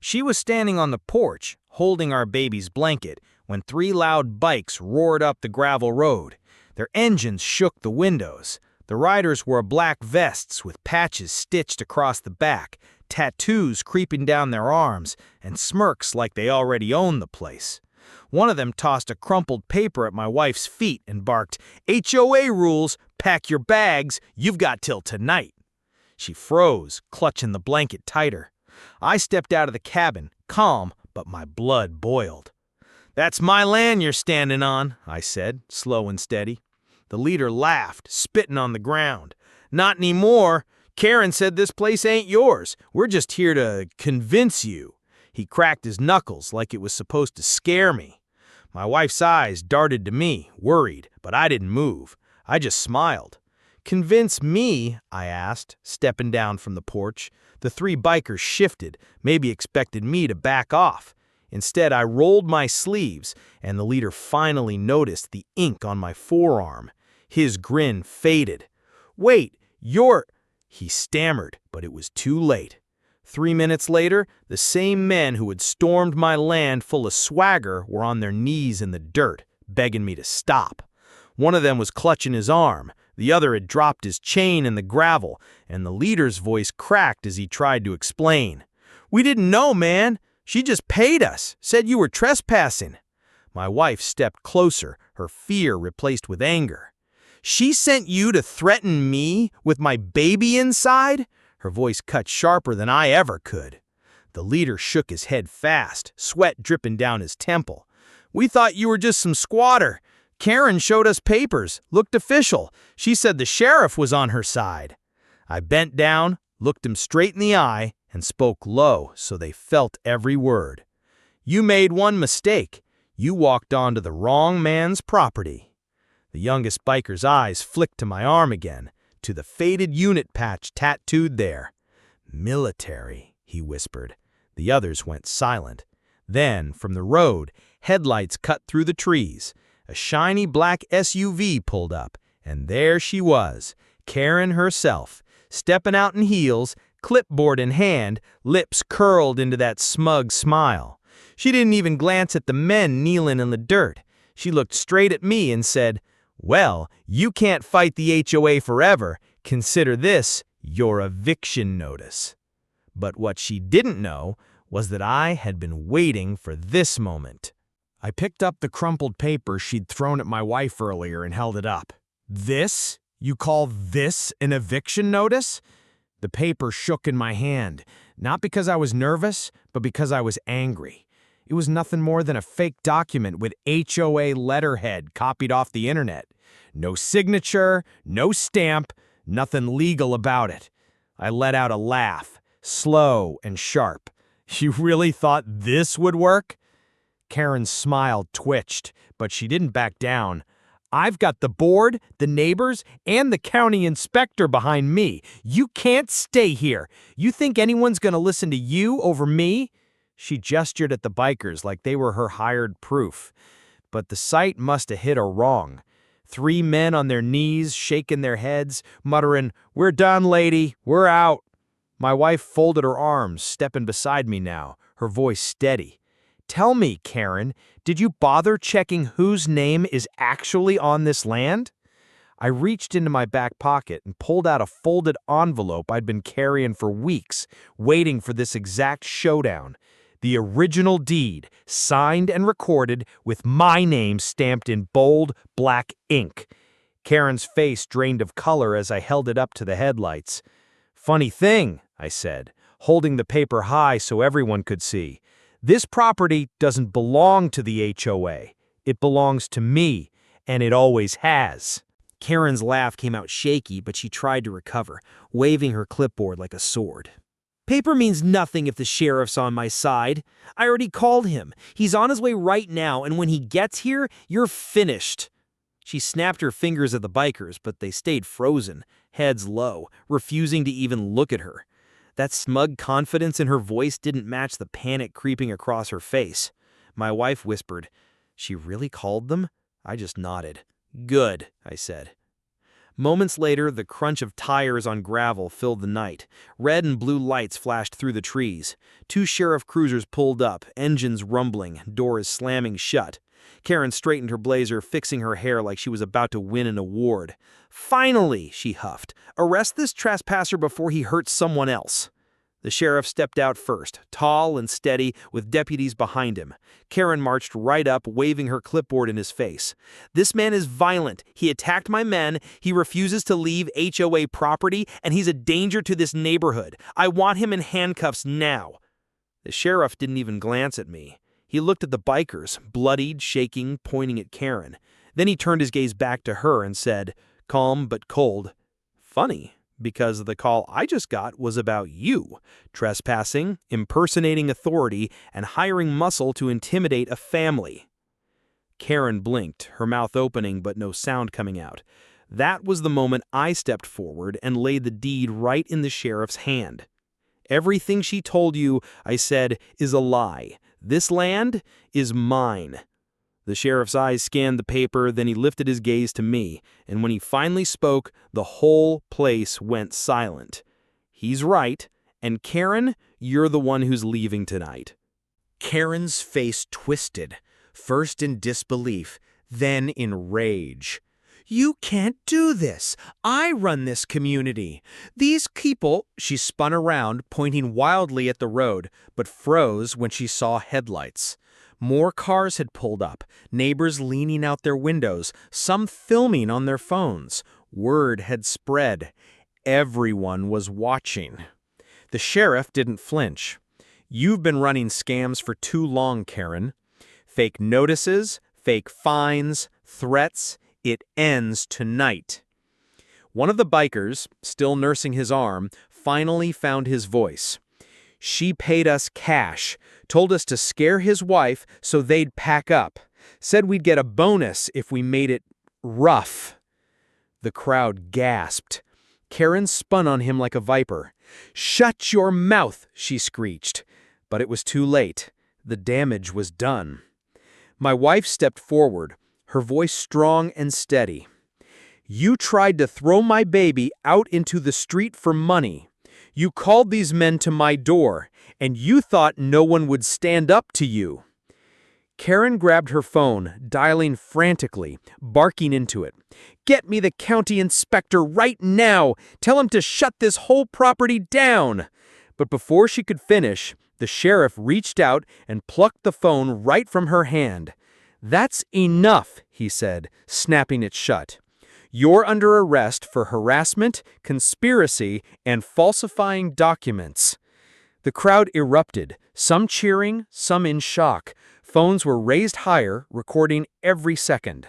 She was standing on the porch, holding our baby's blanket, when 3 loud bikes roared up the gravel road. Their engines shook the windows. The riders wore black vests with patches stitched across the back, tattoos creeping down their arms, and smirks like they already owned the place. One of them tossed a crumpled paper at my wife's feet and barked, "HOA rules, pack your bags, you've got till tonight." She froze, clutching the blanket tighter. I stepped out of the cabin, calm, but my blood boiled. "That's my land you're standing on," I said, slow and steady. The leader laughed, spitting on the ground. "Not anymore. Karen said this place ain't yours. We're just here to convince you." He cracked his knuckles like it was supposed to scare me. My wife's eyes darted to me, worried, but I didn't move. I just smiled. "Convince me?" I asked, stepping down from the porch. The 3 bikers shifted, maybe expected me to back off. Instead, I rolled my sleeves, and the leader finally noticed the ink on my forearm. His grin faded. "Wait, you're—" he stammered, but it was too late. 3 minutes later, the same men who had stormed my land full of swagger were on their knees in the dirt, begging me to stop. One of them was clutching his arm. The other had dropped his chain in the gravel, and the leader's voice cracked as he tried to explain. "We didn't know, man. She just paid us, said you were trespassing." My wife stepped closer, her fear replaced with anger. "She sent you to threaten me with my baby inside?" Her voice cut sharper than I ever could. The leader shook his head fast, sweat dripping down his temple. "We thought you were just some squatter. Karen showed us papers, looked official. She said the sheriff was on her side." I bent down, looked him straight in the eye, and spoke low so they felt every word. "You made one mistake. You walked onto the wrong man's property." The youngest biker's eyes flicked to my arm again, to the faded unit patch tattooed there. "Military," he whispered. The others went silent. Then, from the road, headlights cut through the trees. A shiny black SUV pulled up, and there she was, Karen herself, stepping out in heels, clipboard in hand, lips curled into that smug smile. She didn't even glance at the men kneeling in the dirt. She looked straight at me and said, "Well, you can't fight the HOA forever. Consider this your eviction notice." But what she didn't know was that I had been waiting for this moment. I picked up the crumpled paper she'd thrown at my wife earlier and held it up. "This? You call this an eviction notice?" The paper shook in my hand, not because I was nervous, but because I was angry. It was nothing more than a fake document with HOA letterhead copied off the internet. No signature, no stamp, nothing legal about it. I let out a laugh, slow and sharp. "You really thought this would work?" Karen's smile twitched, but she didn't back down. "I've got the board, the neighbors, and the county inspector behind me. You can't stay here. You think anyone's going to listen to you over me?" She gestured at the bikers like they were her hired proof. But the sight must have hit her wrong. 3 men on their knees, shaking their heads, muttering, "We're done, lady. We're out." My wife folded her arms, stepping beside me now, her voice steady. "Tell me, Karen, did you bother checking whose name is actually on this land?" I reached into my back pocket and pulled out a folded envelope I'd been carrying for weeks, waiting for this exact showdown. The original deed, signed and recorded with my name stamped in bold black ink. Karen's face drained of color as I held it up to the headlights. "Funny thing," I said, holding the paper high so everyone could see. "This property doesn't belong to the HOA. It belongs to me, and it always has." Karen's laugh came out shaky, but she tried to recover, waving her clipboard like a sword. "Paper means nothing if the sheriff's on my side. I already called him. He's on his way right now, and when he gets here, you're finished." She snapped her fingers at the bikers, but they stayed frozen, heads low, refusing to even look at her. That smug confidence in her voice didn't match the panic creeping across her face. My wife whispered, "She really called them?" I just nodded. "Good," I said. Moments later, the crunch of tires on gravel filled the night. Red and blue lights flashed through the trees. Two sheriff cruisers pulled up, engines rumbling, doors slamming shut. Karen straightened her blazer, fixing her hair like she was about to win an award. "Finally," she huffed. "Arrest this trespasser before he hurts someone else." The sheriff stepped out first, tall and steady, with deputies behind him. Karen marched right up, waving her clipboard in his face. "This man is violent. He attacked my men. He refuses to leave HOA property, and he's a danger to this neighborhood. I want him in handcuffs now." The sheriff didn't even glance at me. He looked at the bikers, bloodied, shaking, pointing at Karen. Then he turned his gaze back to her and said, calm but cold, "Funny, because the call I just got was about you, trespassing, impersonating authority, and hiring muscle to intimidate a family." Karen blinked, her mouth opening but no sound coming out. That was the moment I stepped forward and laid the deed right in the sheriff's hand. "Everything she told you," I said, "is a lie. This land is mine." The sheriff's eyes scanned the paper, then he lifted his gaze to me, and when he finally spoke, the whole place went silent. "He's right, and Karen, you're the one who's leaving tonight." Karen's face twisted, first in disbelief, then in rage. "You can't do this. I run this community. These people—" She spun around, pointing wildly at the road, but froze when she saw headlights. More cars had pulled up, neighbors leaning out their windows, some filming on their phones. Word had spread. Everyone was watching. The sheriff didn't flinch. "You've been running scams for too long, Karen. Fake notices, fake fines, threats. It ends tonight." One of the bikers, still nursing his arm, finally found his voice. "She paid us cash, told us to scare his wife so they'd pack up, said we'd get a bonus if we made it rough." The crowd gasped. Karen spun on him like a viper. "Shut your mouth," she screeched. But it was too late. The damage was done. My wife stepped forward, her voice strong and steady. "You tried to throw my baby out into the street for money. You called these men to my door, and you thought no one would stand up to you." Karen grabbed her phone, dialing frantically, barking into it. "Get me the county inspector right now! Tell him to shut this whole property down!" But before she could finish, the sheriff reached out and plucked the phone right from her hand. "That's enough," he said, snapping it shut. "You're under arrest for harassment, conspiracy, and falsifying documents." The crowd erupted, some cheering, some in shock. Phones were raised higher, recording every second.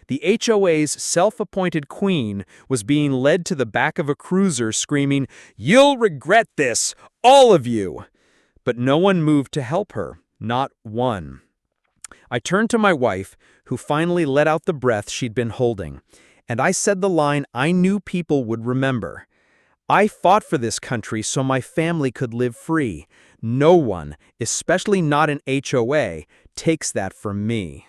The HOA's self-appointed queen was being led to the back of a cruiser screaming, "You'll regret this, all of you!" But no one moved to help her, not one. I turned to my wife, who finally let out the breath she'd been holding, and I said the line I knew people would remember. "I fought for this country so my family could live free. No one, especially not an HOA, takes that from me."